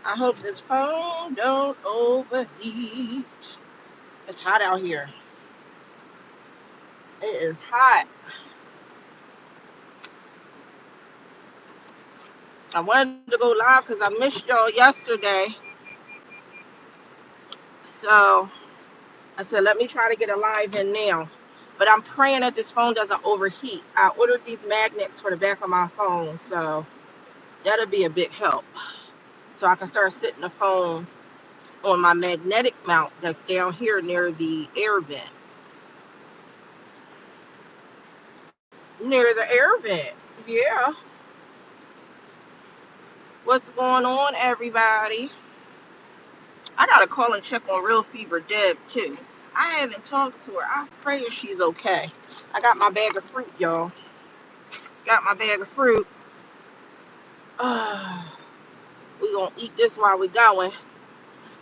I hope this phone don't overheat. It's hot out here. It is hot. I wanted to go live because I missed y'all yesterday. So I said, let me try to get a live in now. But I'm praying that this phone doesn't overheat. I ordered these magnets for the back of my phone, so that'll be a big help. So I can start sitting the phone on my magnetic mount that's down here near the air vent. Near the air vent. Yeah. What's going on, everybody? I gotta call and check on Real Fever Deb too. I haven't talked to her. I pray she's okay. I got my bag of fruit, y'all. Got my bag of fruit. We gonna eat this while we going.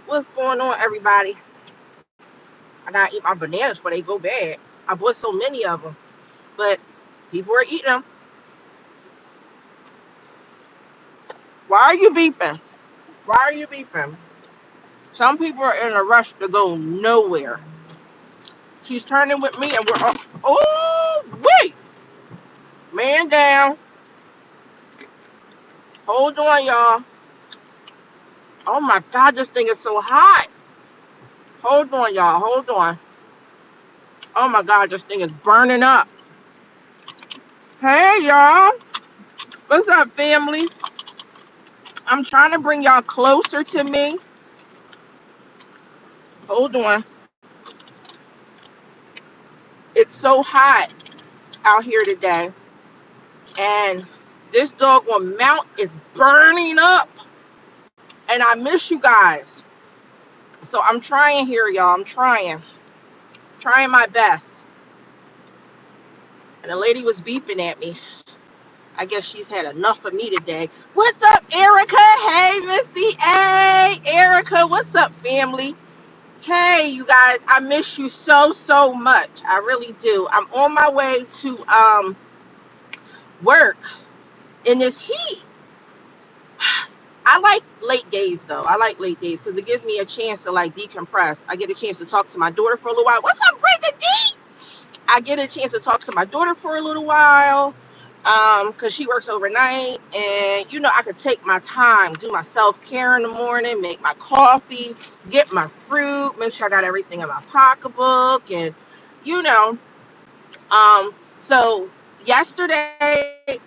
What's going on, everybody? I gotta eat my bananas before they go bad. I bought so many of them, but people are eating them. Why are you beeping? Why are you beeping? Some people are in a rush to go nowhere. She's turning with me, and we're all. Oh wait, man down. Hold on, y'all. Oh my God, this thing is so hot. Hold on, y'all. Hold on. Oh my God, this thing is burning up. Hey, y'all. What's up, family? I'm trying to bring y'all closer to me. Hold on. It's so hot out here today. And this doggone mount is burning up. And I miss you guys. So I'm trying here, y'all. I'm trying. Trying my best. And the lady was beeping at me. I guess she's had enough of me today. What's up, Erica? Hey, Missy A. Erica, what's up, family? Hey, you guys, I miss you so, so much. I really do. I'm on my way to work in this heat. I like late days, though. I like late days because it gives me a chance to, like, decompress. I get a chance to talk to my daughter for a little while. What's up, Brenda D? I get a chance to talk to my daughter for a little while because she works overnight, and I could take my time, do my self-care in the morning, make my coffee, get my fruit, make sure I got everything in my pocketbook, and you know so yesterday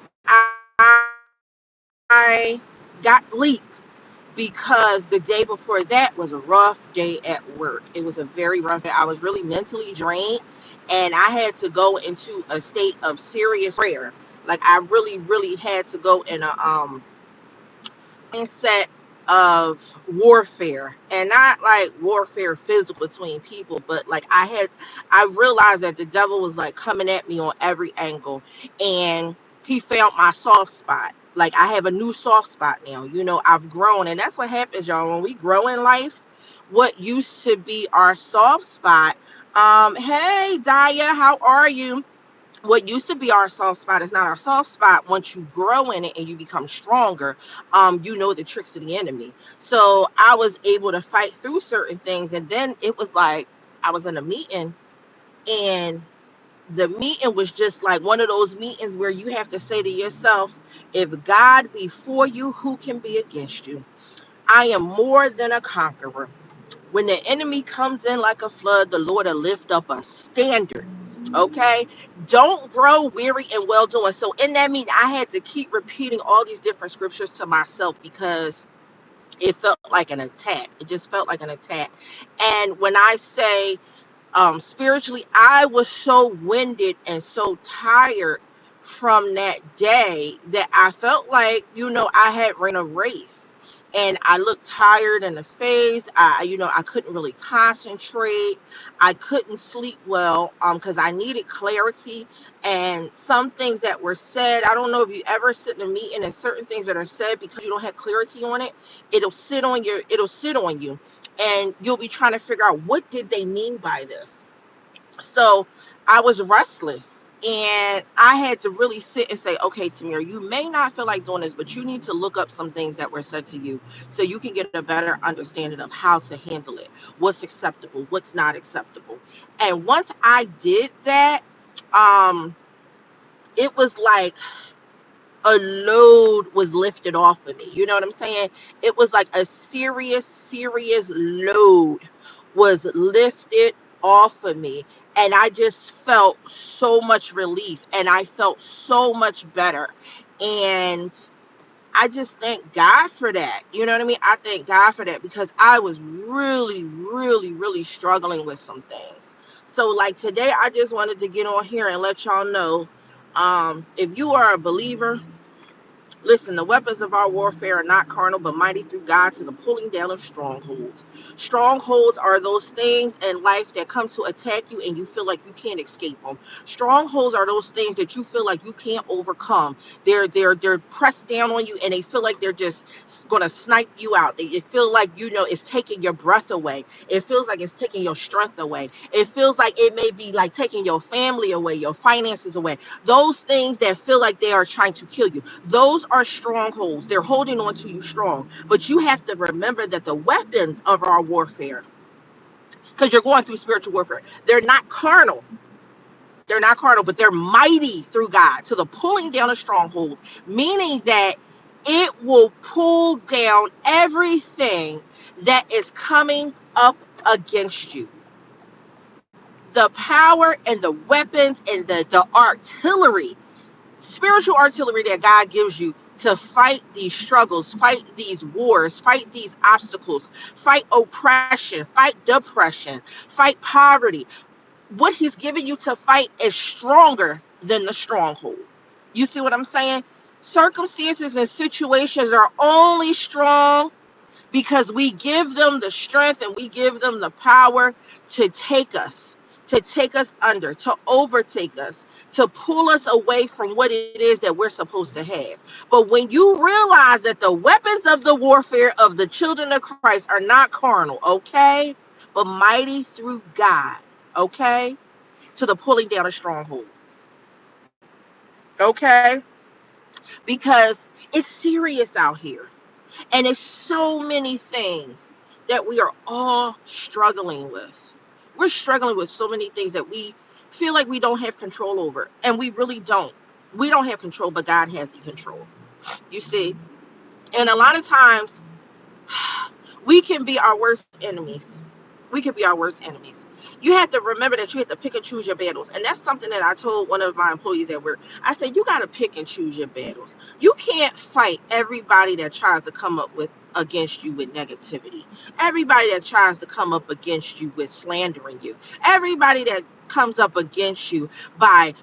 I got sleep because the day before that was a rough day at work. It was a very rough day. I was really mentally drained, and I had to go into a state of serious prayer. Like, I really, really had to go in a mindset of warfare, and not like warfare physical between people, but like I realized that the devil was like coming at me on every angle, and he found my soft spot. Like, I have a new soft spot now. I've grown, and that's what happens, y'all. When we grow in life, what used to be our soft spot, hey Daya, how are you? What used to be our soft spot is not our soft spot. Once you grow in it and you become stronger, you know the tricks of the enemy. So I was able to fight through certain things, and then it was like I was in a meeting, and the meeting was just like one of those meetings where you have to say to yourself, if God be for you, who can be against you? I am more than a conqueror. When the enemy comes in like a flood, the Lord will lift up a standard. Okay? Don't grow weary and well doing. So in that meeting, I had to keep repeating all these different scriptures to myself because it felt like an attack. It just felt like an attack. And when I say spiritually, I was so winded and so tired from that day that I felt like, I had ran a race, and I looked tired in the face. I couldn't really concentrate. I couldn't sleep well because I needed clarity. And some things that were said, I don't know if you ever sit in a meeting and certain things that are said, because you don't have clarity on it, it'll sit on you, and you'll be trying to figure out what did they mean by this. So I was restless, And I had to really sit and say, okay, Tamir, you may not feel like doing this, but you need to look up some things that were said to you so you can get a better understanding of how to handle it, what's acceptable, what's not acceptable. And once I did that, um, it was like a load was lifted off of me. You know what I'm saying? It was like a serious, serious load was lifted off of me. And I just felt so much relief and I felt so much better. And I just thank God for that. You know what I mean? I thank God for that because I was really, really, really struggling with some things. So, like today, I just wanted to get on here and let y'all know, if you are a believer, listen, the weapons of our warfare are not carnal, but mighty through God to the pulling down of strongholds. Strongholds are those things in life that come to attack you and you feel like you can't escape them. Strongholds are those things that you feel like you can't overcome. They're pressed down on you and they feel like they're just gonna snipe you out. They feel like it's taking your breath away. It feels like it's taking your strength away. It feels like it may be like taking your family away, your finances away. Those things that feel like they are trying to kill you. Those are strongholds. They're holding on to you strong. But you have to remember that the weapons of our warfare, because you're going through spiritual warfare, they're not carnal. They're not carnal, but they're mighty through God to the pulling down a stronghold, meaning that it will pull down everything that is coming up against you. The power and the weapons and the artillery, spiritual artillery that God gives you to fight these struggles, fight these wars, fight these obstacles, fight oppression, fight depression, fight poverty. What He's given you to fight is stronger than the stronghold. You see what I'm saying? Circumstances and situations are only strong because we give them the strength and we give them the power to take us under, to overtake us, to pull us away from what it is that we're supposed to have. But when you realize that the weapons of the warfare of the children of Christ are not carnal, okay, but mighty through God, okay, to the pulling down a stronghold, okay, because it's serious out here. And it's so many things that we are all struggling with. We're struggling with so many things that we feel like we don't have control over. And we really don't. We don't have control, but God has the control. You see? And a lot of times, we can be our worst enemies. We can be our worst enemies. You have to remember that you have to pick and choose your battles. And that's something that I told one of my employees at work. I said, you got to pick and choose your battles. You can't fight everybody that tries to come up with against you with negativity. Everybody that tries to come up against you with slandering you. Everybody that comes up against you by,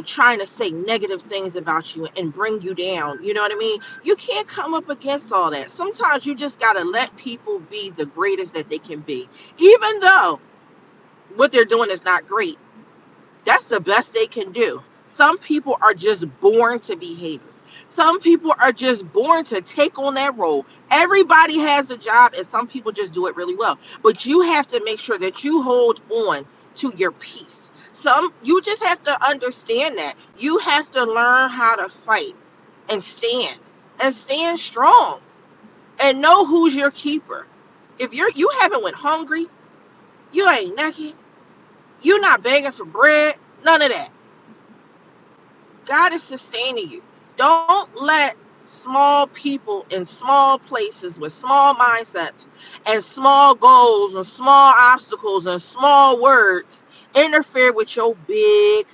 trying to say negative things about you and bring you down. You know what I mean? You can't come up against all that. Sometimes you just got to let people be the greatest that they can be. Even though what they're doing is not great, that's the best they can do. Some people are just born to be haters. Some people are just born to take on that role. Everybody has a job, and some people just do it really well. But you have to make sure that you hold on to your peace. You just have to understand that. You have to learn how to fight and stand strong and know who's your keeper. If you haven't went hungry, you ain't naked, you're not begging for bread, none of that. God is sustaining you. Don't let small people in small places with small mindsets and small goals and small obstacles and small words interfere with your big,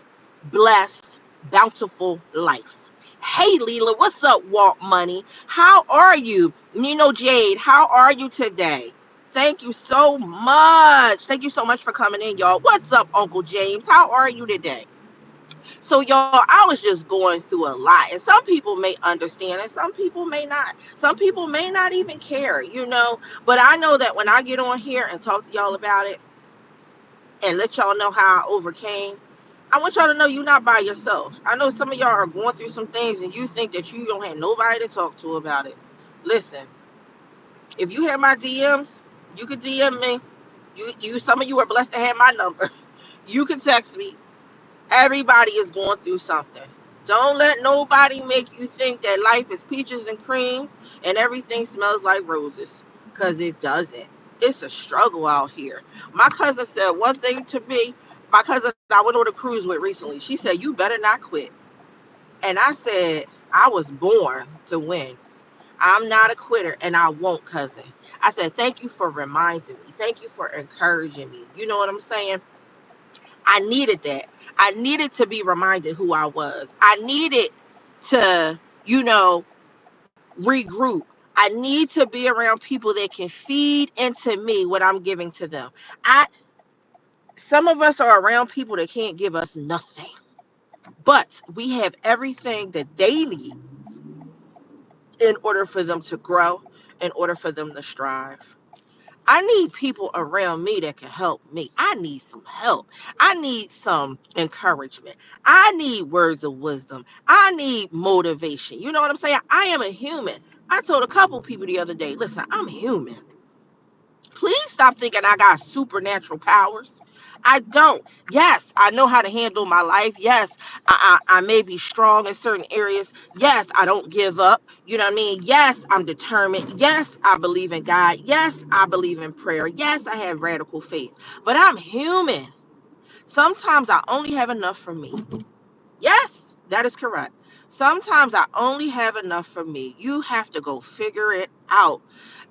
blessed, bountiful life. Hey, Leela, what's up, Walt Money? How are you? Jade, how are you today? Thank you so much. Thank you so much for coming in, y'all. What's up, Uncle James? How are you today? So, y'all, I was just going through a lot. And some people may understand and some people may not. Some people may not even care. But I know that when I get on here and talk to y'all about it and let y'all know how I overcame, I want y'all to know you're not by yourself. I know some of y'all are going through some things and you think that you don't have nobody to talk to about it. Listen, if you have my DMs, you can DM me. Some of you are blessed to have my number. You can text me Everybody is going through something. Don't let nobody make you think that life is peaches and cream and everything smells like roses, because it doesn't. It's a struggle out here. My cousin said one thing to me. My cousin I went on a cruise with recently. She said, "You better not quit." And I said, "I was born to win. I'm not a quitter and I won't, cousin." I said, "Thank you for reminding me. Thank you for encouraging me." You know what I'm saying? I needed that. I needed to be reminded who I was. I needed to, you know, regroup. I need to be around people that can feed into me what I'm giving to them. I Some of us are around people that can't give us nothing, but we have everything that they need in order for them to grow, in order for them to strive. I need people around me that can help me. I need some help. I need some encouragement. I need words of wisdom. I need motivation. You know what I'm saying? I am a human. I told a couple people the other day, listen, I'm human. Please stop thinking I got supernatural powers. I don't. Yes, I know how to handle my life. Yes, I may be strong in certain areas. Yes, I don't give up. You know what I mean? Yes, I'm determined. Yes, I believe in God. Yes, I believe in prayer. Yes, I have radical faith. But I'm human. Sometimes I only have enough for me. Yes, that is correct. Sometimes I only have enough for me. You have to go figure it out.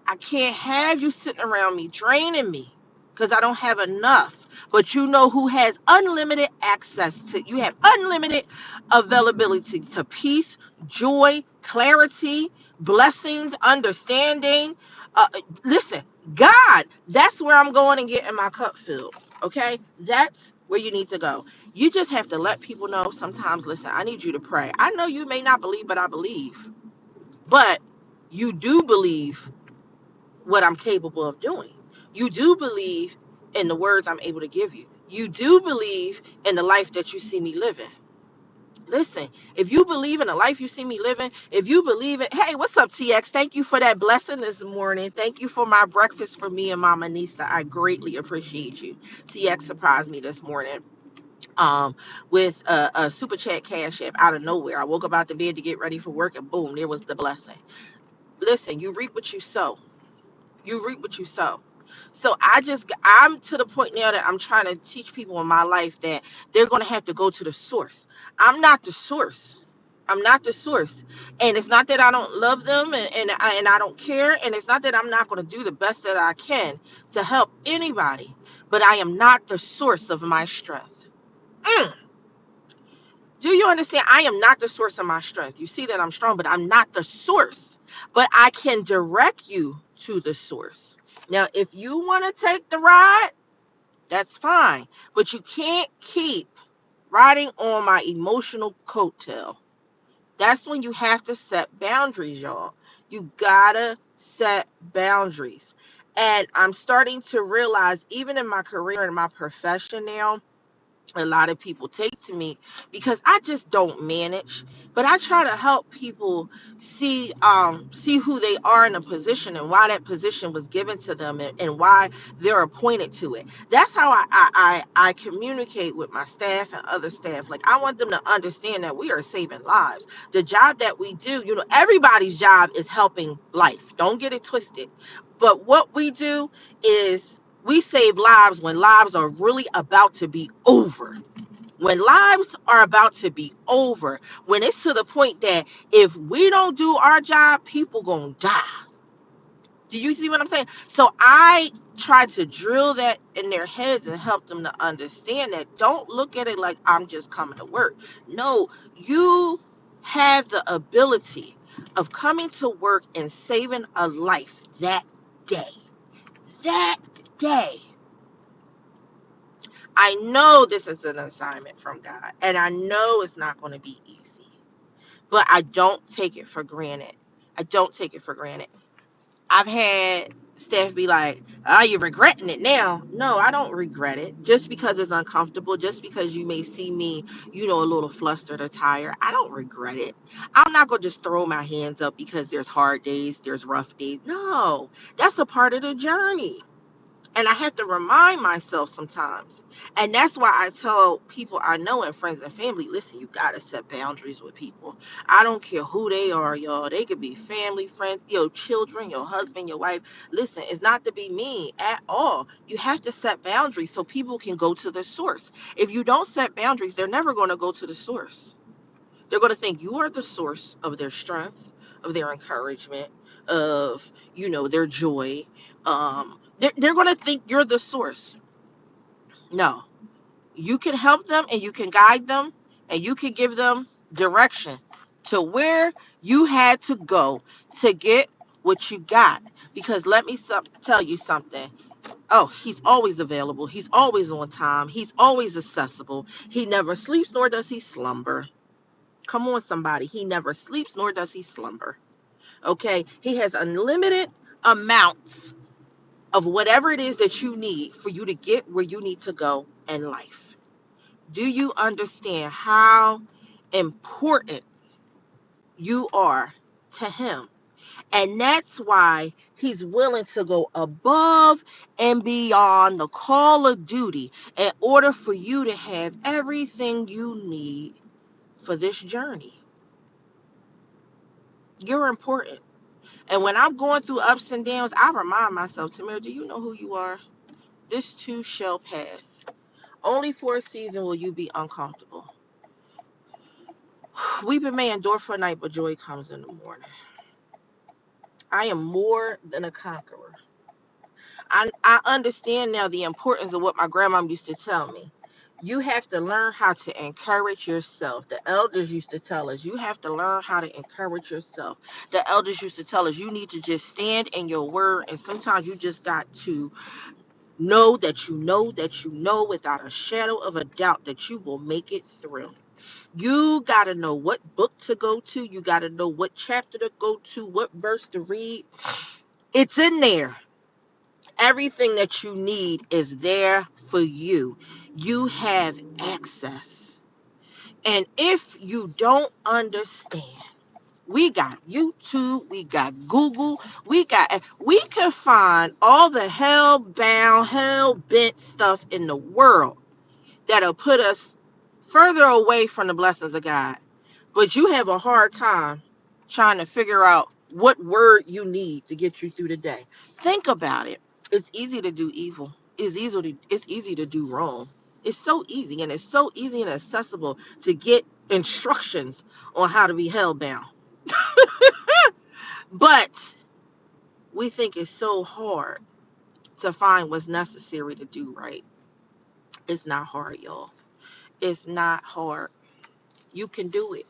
I can't have you sitting around me draining me because I don't have enough. But you know who has unlimited access to, you have unlimited availability to peace, joy, clarity, blessings, understanding. Uh, Listen, God, that's where I'm going and getting my cup filled. Okay? That's where you need to go. You just have to let people know sometimes, listen, I need you to pray. I know you may not believe, but I believe. But you do believe what I'm capable of doing. You do believe in the words I'm able to give you. You do believe in the life that you see me living. Listen, if you believe in the life you see me living, if you believe it, hey, what's up, TX? Thank you for that blessing this morning. Thank you for my breakfast for me and Mama Nista. I greatly appreciate you. TX surprised me this morning with a super chat cash app out of nowhere. I woke up out the bed to get ready for work and boom, there was the blessing. Listen, you reap what you sow. You reap what you sow. So I'm to the point now that I'm trying to teach people in my life that they're going to have to go to the source. I'm not the source. I'm not the source. And it's not that I don't love them and I don't care. And it's not that I'm not going to do the best that I can to help anybody. But I am not the source of my strength. Mm. Do you understand? I am not the source of my strength. You see that I'm strong, but I'm not the source. But I can direct you to the source. Now, if you want to take the ride, that's fine. But you can't keep riding on my emotional coattail. That's when you have to set boundaries, y'all. You gotta set boundaries. And I'm starting to realize, even in my career and my profession now, a lot of people take to me because I just don't manage, but I try to help people see who they are in a position and why that position was given to them, and why they're appointed to it. That's how I communicate with my staff and other staff. Like, I want them to understand that we are saving lives. The job that we do, everybody's job is helping life. Don't get it twisted. But what we do is we save lives when lives are really about to be over. When lives are about to be over, when it's to the point that if we don't do our job, people gonna die. Do you see what I'm saying? So I try to drill that in their heads and help them to understand that. Don't look at it like I'm just coming to work. No, you have the ability of coming to work and saving a life that day. That day. I know this is an assignment from God, and I know it's not going to be easy, but I don't take it for granted. I don't take it for granted. I've had staff be like, "Oh, you're regretting it now." No, I don't regret it. Just because it's uncomfortable, just because you may see me, a little flustered or tired, I don't regret it. I'm not going to just throw my hands up because there's hard days, there's rough days. No, that's a part of the journey. And I have to remind myself sometimes. And that's why I tell people I know and friends and family, listen, you got to set boundaries with people. I don't care who they are, y'all. They could be family, friends, your children, your husband, your wife. Listen, it's not to be mean at all. You have to set boundaries so people can go to the source. If you don't set boundaries, they're never going to go to the source. They're going to think you are the source of their strength, of their encouragement, of, their joy. They're going to think you're the source. No, you can help them and you can guide them and you can give them direction to where you had to go to get what you got. Because let me tell you something. Oh, he's always available. He's always on time. He's always accessible. He never sleeps nor does he slumber. Come on, somebody. He never sleeps nor does he slumber. Okay? He has unlimited amounts of whatever it is that you need for you to get where you need to go in life. Do you understand how important you are to him? And that's why he's willing to go above and beyond the call of duty in order for you to have everything you need for this journey. You're important. And when I'm going through ups and downs, I remind myself, Tamir, do you know who you are? This too shall pass. Only for a season will you be uncomfortable. Weeping may endure for a night, but joy comes in the morning. I am more than a conqueror. I understand now the importance of what my grandma used to tell me. You have to learn how to encourage yourself. The elders used to tell us, you have to learn how to encourage yourself. The elders used to tell us, you need to just stand in your word. And sometimes you just got to know that you know that you know without a shadow of a doubt that you will make it through. You got to know what book to go to. You got to know what chapter to go to, what verse to read. It's in there. Everything that you need is there for you. You have access. And if you don't understand, we got YouTube, we got Google, we can find all the hell-bound, hell-bent stuff in the world that'll put us further away from the blessings of God. But you have a hard time trying to figure out what word you need to get you through the day. Think about it. It's easy to do evil. It's easy to do wrong. It's so easy, and it's so easy and accessible to get instructions on how to be hell-bound. But we think it's so hard to find what's necessary to do right. It's not hard, y'all. It's not hard. You can do it.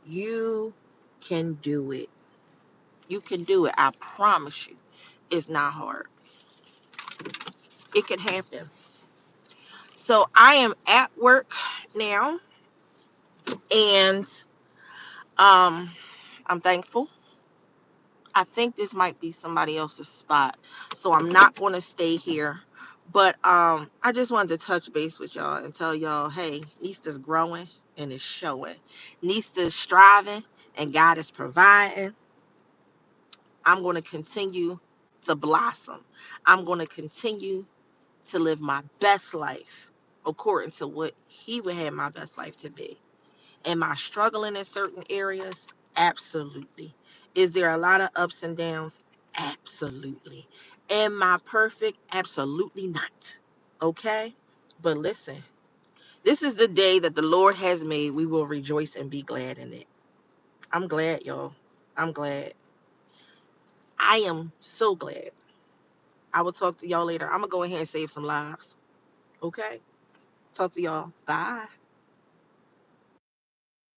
You can do it. You can do it. I promise you. It's not hard. It can happen. So I am at work now, and um I'm thankful. I think this might be somebody else's spot. So I'm not going to stay here. But I just wanted to touch base with y'all and tell y'all, hey, Nista's growing and it's showing. Nista's striving and God is providing. I'm going to continue to blossom. I'm going to continue to live my best life according to what He would have my best life to be. Am I struggling in certain areas? Absolutely. Is there a lot of ups and downs? Absolutely. Am I perfect? Absolutely not. Okay? But listen, this is the day that the Lord has made. We will rejoice and be glad in it. I'm glad, y'all. I'm glad. I am so glad. I will talk to y'all later. I'm going to go ahead and save some lives. Okay? Talk to y'all. Bye.